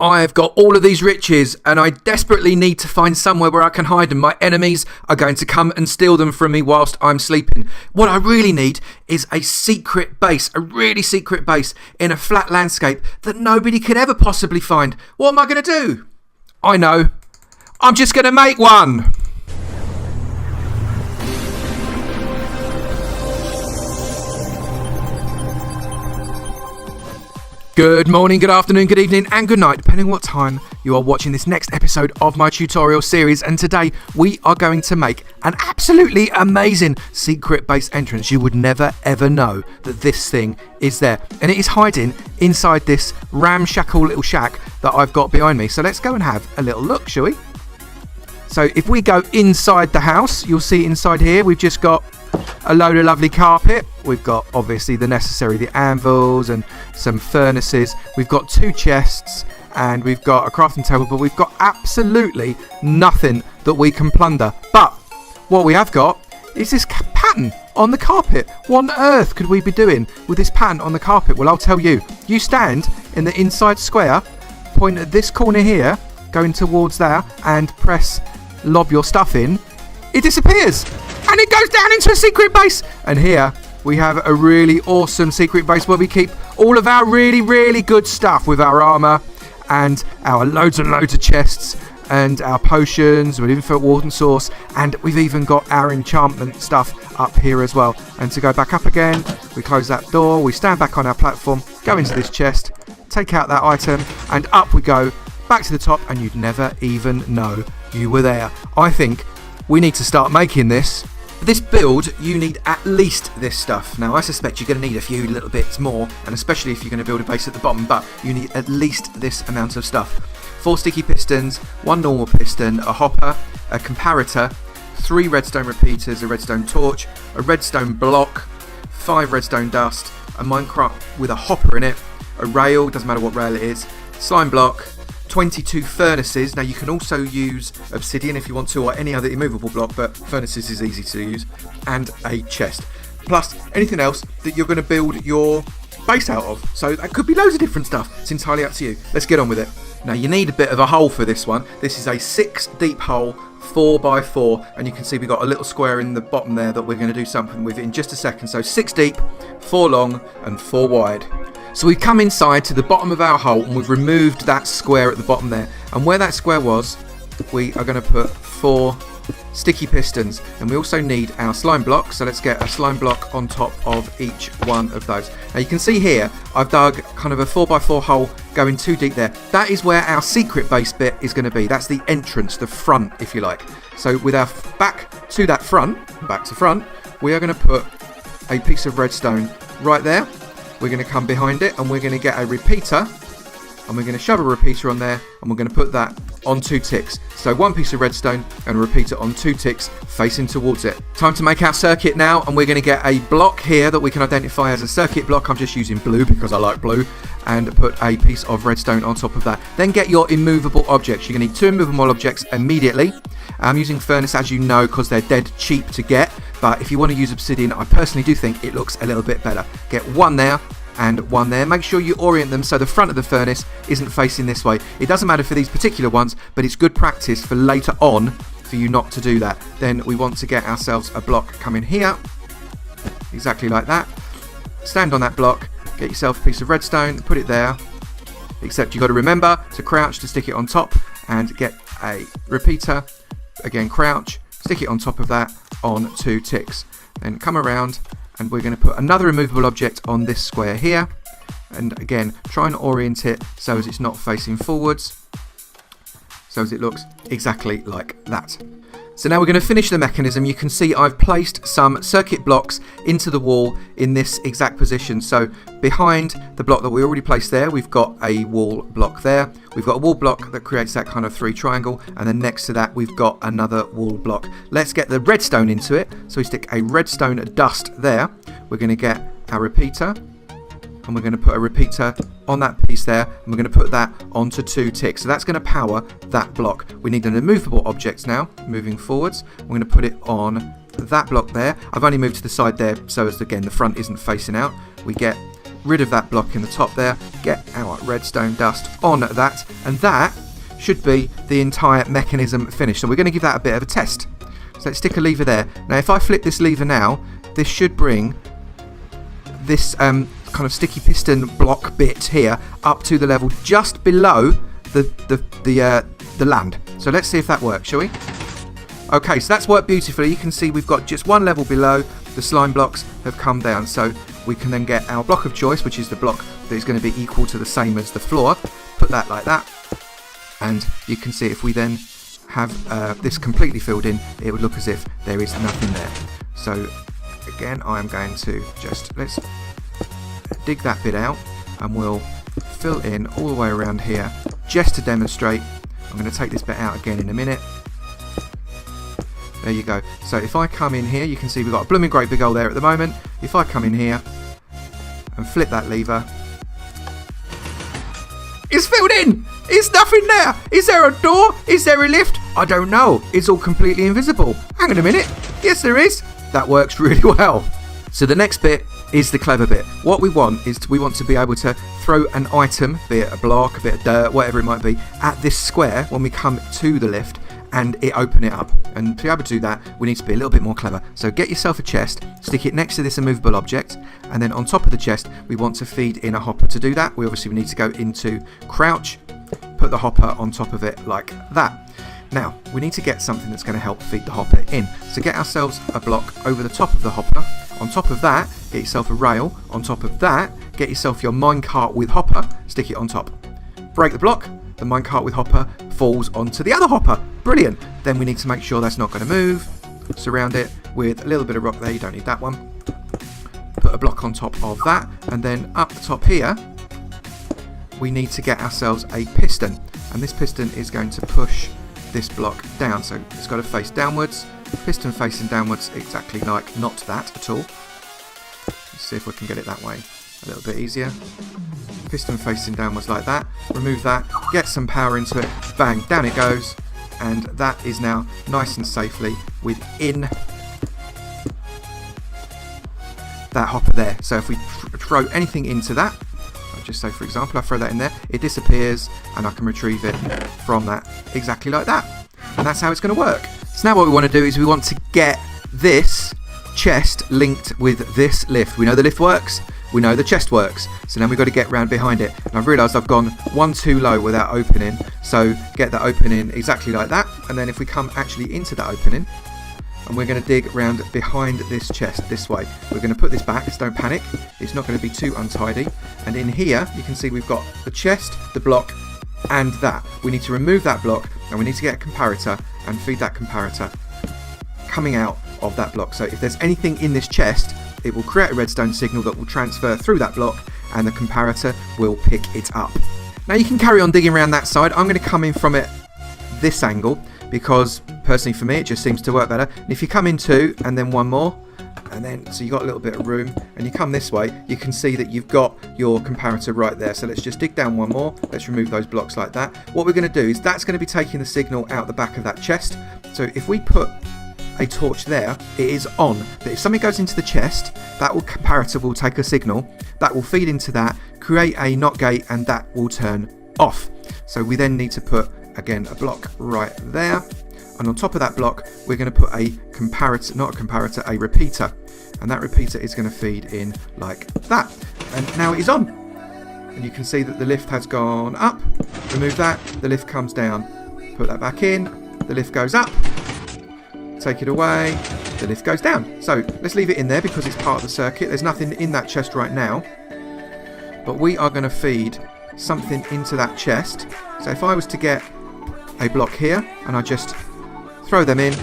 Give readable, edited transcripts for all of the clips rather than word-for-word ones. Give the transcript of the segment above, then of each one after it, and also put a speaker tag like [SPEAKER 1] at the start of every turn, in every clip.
[SPEAKER 1] I've got all of these riches and I desperately need to find somewhere where I can hide them. My enemies are going to come and steal them from me whilst I'm sleeping. What I really need is a secret base, a really secret base in a flat landscape that nobody could ever possibly find. What am I going to do? I know. I'm just going to make one. Good morning, good afternoon, good evening and good night, depending on what time you are watching this next episode of my tutorial series. And today we are going to make an absolutely amazing secret base entrance. You would never ever know that this thing is there, and it is hiding inside this ramshackle little shack that I've got behind me. So let's go and have a little look, shall we? So if we go inside the house, you'll see inside here we've just got a load of lovely carpet. We've got obviously the anvils and some furnaces. We've got 2 chests and we've got a crafting table, but we've got absolutely nothing that we can plunder. But what we have got is this pattern on the carpet. What on earth could we be doing with this pattern on the carpet? Well, I'll tell you. You stand in the inside square, point at this corner here, going towards there, and press lob your stuff in. It disappears and it goes down into a secret base. And here we have a really awesome secret base where we keep all of our really good stuff, with our armor and our loads and loads of chests and our potions with infinite water source, and we've even got our enchantment stuff up here as well. And to go back up again, we close that door, we stand back on our platform, go into this chest, take out that item, and up we go back to the top, and you'd never even know you were there. I think we need to start making this. For this build, you need at least this stuff. Now, I suspect you're going to need a few little bits more, and especially if you're going to build a base at the bottom, but you need at least this amount of stuff. 4 sticky pistons, 1 normal piston, a hopper, a comparator, 3 redstone repeaters, a redstone torch, a redstone block, 5 redstone dust, a minecart with a hopper in it, a rail, doesn't matter what rail it is, slime block, 22 furnaces. Now you can also use obsidian if you want to, or any other immovable block, but furnaces is easy to use, and a chest, plus anything else that you're going to build your base out of. So that could be loads of different stuff. It's entirely up to you. Let's get on with it. Now you need a bit of a hole for this one. This is a 6 deep hole, 4x4, and you can see we've got a little square in the bottom there that we're going to do something with in just a second. So 6 deep, 4 long and 4 wide. So we've come inside to the bottom of our hole and we've removed that square at the bottom there. And where that square was, we are going to put 4 sticky pistons. And we also need our slime block. So let's get a slime block on top of each one of those. Now you can see here, I've dug kind of a 4x4 hole going 2 deep there. That is where our secret base bit is going to be. That's the entrance, the front, if you like. So with our back to that front, back to front, we are going to put a piece of redstone right there. We're going to come behind it and we're going to get a repeater, and we're going to shove a repeater on there, and we're going to put that on 2 ticks. So 1 piece of redstone and a repeater on 2 ticks facing towards it. Time to make our circuit now, and we're going to get a block here that we can identify as a circuit block. I'm just using blue because I like blue, and put a piece of redstone on top of that. Then get your immovable objects. You're going to need 2 immovable objects immediately. I'm using furnace, as you know, because they're dead cheap to get, but if you want to use obsidian, I personally do think it looks a little bit better. Get 1 there and 1 there. Make sure you orient them so the front of the furnace isn't facing this way. It doesn't matter for these particular ones, but it's good practice for later on for you not to do that. Then we want to get ourselves a block coming here, exactly like that. Stand on that block, get yourself a piece of redstone, put it there, except you've got to remember to crouch to stick it on top, and get a repeater, again crouch, stick it on top of that on 2 ticks. Then come around and we're going to put another immovable object on this square here, and again try and orient it so as it's not facing forwards, so as it looks exactly like that. So now we're going to finish the mechanism. You can see I've placed some circuit blocks into the wall in this exact position. So behind the block that we already placed there, we've got a wall block there. We've got a wall block that creates that kind of 3 triangle, and then next to that we've got another wall block. Let's get the redstone into it. So we stick a redstone dust there. We're going to get our repeater, and we're going to put a repeater on that piece there, and we're going to put that onto 2 ticks. So that's going to power that block. We need an immovable object now, moving forwards. We're going to put it on that block there. I've only moved to the side there so as, again, the front isn't facing out. We get rid of that block in the top there, get our redstone dust on that, and that should be the entire mechanism finished. So we're going to give that a bit of a test. So let's stick a lever there. Now if I flip this lever now, this should bring this kind of sticky piston block bit here up to the level just below the land. So let's see if that works, shall we? Okay, so that's worked beautifully. You can see we've got just one level below. The slime blocks have come down, so we can then get our block of choice, which is the block that is going to be equal to the same as the floor. Put that like that, and you can see if we then have this completely filled in, it would look as if there is nothing there. So again, I am going to let's dig that bit out, and we'll fill in all the way around here just to demonstrate. I'm going to take this bit out again in a minute. There you go. So if I come in here, you can see we've got a blooming great big hole there at the moment. If I come in here and flip that lever, it's filled in! It's nothing there! Is there a door? Is there a lift? I don't know. It's all completely invisible. Hang on a minute. Yes, there is. That works really well. So the next bit is the clever bit. What we want is we want to be able to throw an item, be it a block, a bit of dirt, whatever it might be, at this square when we come to the lift, and it open it up. And to be able to do that, we need to be a little bit more clever. So get yourself a chest, stick it next to this immovable object, and then on top of the chest, we want to feed in a hopper. To do that, we obviously need to go into crouch, put the hopper on top of it like that. Now, we need to get something that's going to help feed the hopper in. So get ourselves a block over the top of the hopper. On top of that, get yourself a rail. On top of that, get yourself your minecart with hopper, stick it on top. Break the block, the minecart with hopper falls onto the other hopper. Brilliant. Then we need to make sure that's not going to move. Surround it with a little bit of rock there, you don't need that one. Put a block on top of that, and then up the top here, we need to get ourselves a piston. And this piston is going to push this block down, so it's got to face downwards. Piston facing downwards, exactly like not that at all. Let's see if we can get it that way a little bit easier. Piston facing downwards like that. Remove that, get some power into it, bang, down it goes, and that is now nice and safely within that hopper there. So if we throw anything into that, I'll just say for example I throw that in there, it disappears and I can retrieve it from that exactly like that. And that's how it's going to work. So now what we want to do is we want to get this chest linked with this lift. We know the lift works, we know the chest works, so now we've got to get round behind it. And I've realised I've gone one too low without opening, so get that opening exactly like that. And then if we come actually into that opening, and we're going to dig round behind this chest this way. We're going to put this back, so don't panic, it's not going to be too untidy. And in here you can see we've got the chest, the block, and that. We need to remove that block, and we need to get a comparator and feed that comparator coming out of that block. So if there's anything in this chest, it will create a redstone signal that will transfer through that block, and the comparator will pick it up. Now you can carry on digging around that side. I'm going to come in from it this angle because personally for me it just seems to work better. And if you come in two and then one more, and then so you got a little bit of room, and you come this way, you can see that you've got your comparator right there. So let's just dig down one more. Let's remove those blocks like that. What we're going to do is that's going to be taking the signal out the back of that chest. So if we put a torch there, it is on. But if something goes into the chest, that comparator will take a signal, that will feed into that, create a NOT gate, and that will turn off. So we then need to put again a block right there, and on top of that block we're going to put a comparator, not a comparator, a repeater, and that repeater is going to feed in like that. And now it is on, and you can see that the lift has gone up. Remove that, the lift comes down. Put that back in, the lift goes up. Take it away, the lift goes down. So let's leave it in there because it's part of the circuit. There's nothing in that chest right now, but we are going to feed something into that chest. So if I was to get a block here and I just throw them in,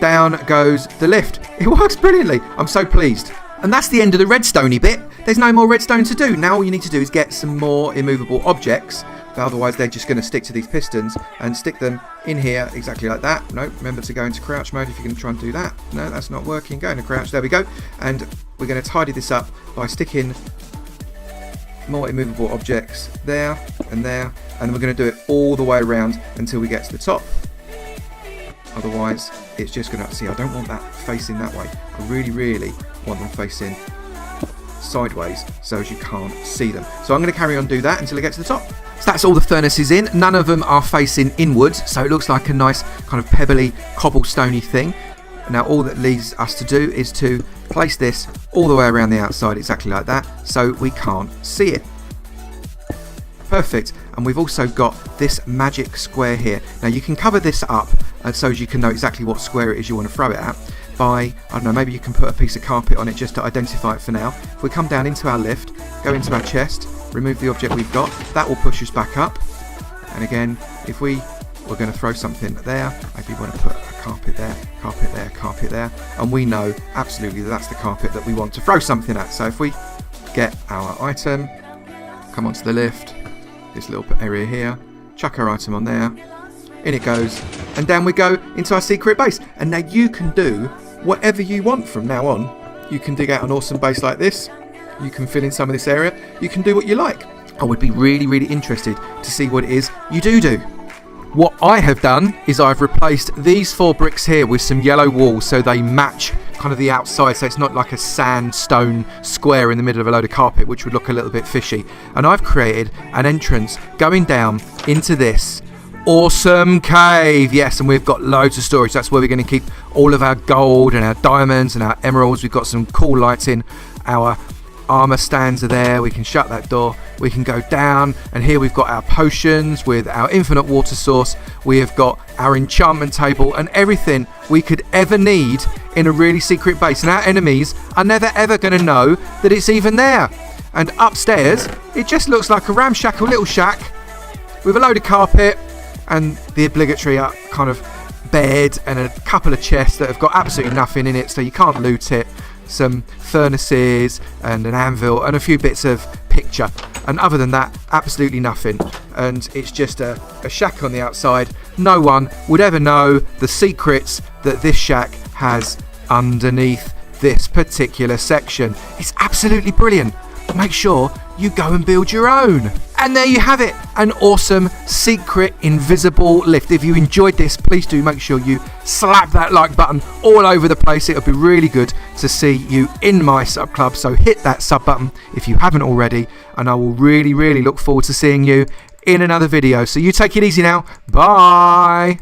[SPEAKER 1] down goes the lift. It works brilliantly. I'm so pleased. And that's the end of the redstoney bit. There's no more redstone to do. Now all you need to do is get some more immovable objects, otherwise they're just going to stick to these pistons, and stick them in here exactly like that. No, remember to go into crouch mode if you're going to try and do that. No, that's not working. Go into crouch. There we go. And we're going to tidy this up by sticking more immovable objects there, and we're going to do it all the way around until we get to the top. Otherwise it's just going to, see, I don't want that facing that way. I really want them facing sideways so as you can't see them. So I'm going to carry on do that until I get to the top. So that's all the furnaces in. None of them are facing inwards, so it looks like a nice kind of pebbly, cobblestoney thing. Now all that leaves us to do is to place this all the way around the outside, exactly like that, so we can't see it. Perfect. And we've also got this magic square here. Now you can cover this up so as you can know exactly what square it is you want to throw it at by, I don't know, maybe you can put a piece of carpet on it just to identify it for now. If we come down into our lift, go into our chest, remove the object we've got, that will push us back up. And again, if we're going to throw something there, maybe we want to put a carpet there, carpet there, carpet there, and we know absolutely that that's the carpet that we want to throw something at. So if we get our item, come onto the lift, this little area here, chuck our item on there, in it goes, and down we go into our secret base. And now you can do whatever you want from now on. You can dig out an awesome base like this, you can fill in some of this area, you can do what you like. I would be really, really interested to see what it is you do. What I have done is I've replaced these 4 bricks here with some yellow walls so they match kind of the outside, so it's not like a sandstone square in the middle of a load of carpet, which would look a little bit fishy. And I've created an entrance going down into this awesome cave. Yes, and we've got loads of storage. That's where we're going to keep all of our gold and our diamonds and our emeralds. We've got some cool lights in. Our armor stands are there. We can shut that door, we can go down, and here we've got our potions with our infinite water source. We have got our enchantment table and everything we could ever need in a really secret base, and our enemies are never ever going to know that it's even there. And upstairs it just looks like a ramshackle little shack with a load of carpet and the obligatory kind of bed and a couple of chests that have got absolutely nothing in it, so you can't loot it. Some furnaces and an anvil and a few bits of picture, and other than that absolutely nothing. And it's just a shack on the outside. No one would ever know the secrets that this shack has underneath this particular section. It's absolutely brilliant. Make sure you go and build your own. And there you have it, an awesome secret invisible lift. If you enjoyed this, please do make sure you slap that like button all over the place. It'll be really good to see you in my sub club, so hit that sub button if you haven't already, and I will really, really look forward to seeing you in another video. So you take it easy now. Bye.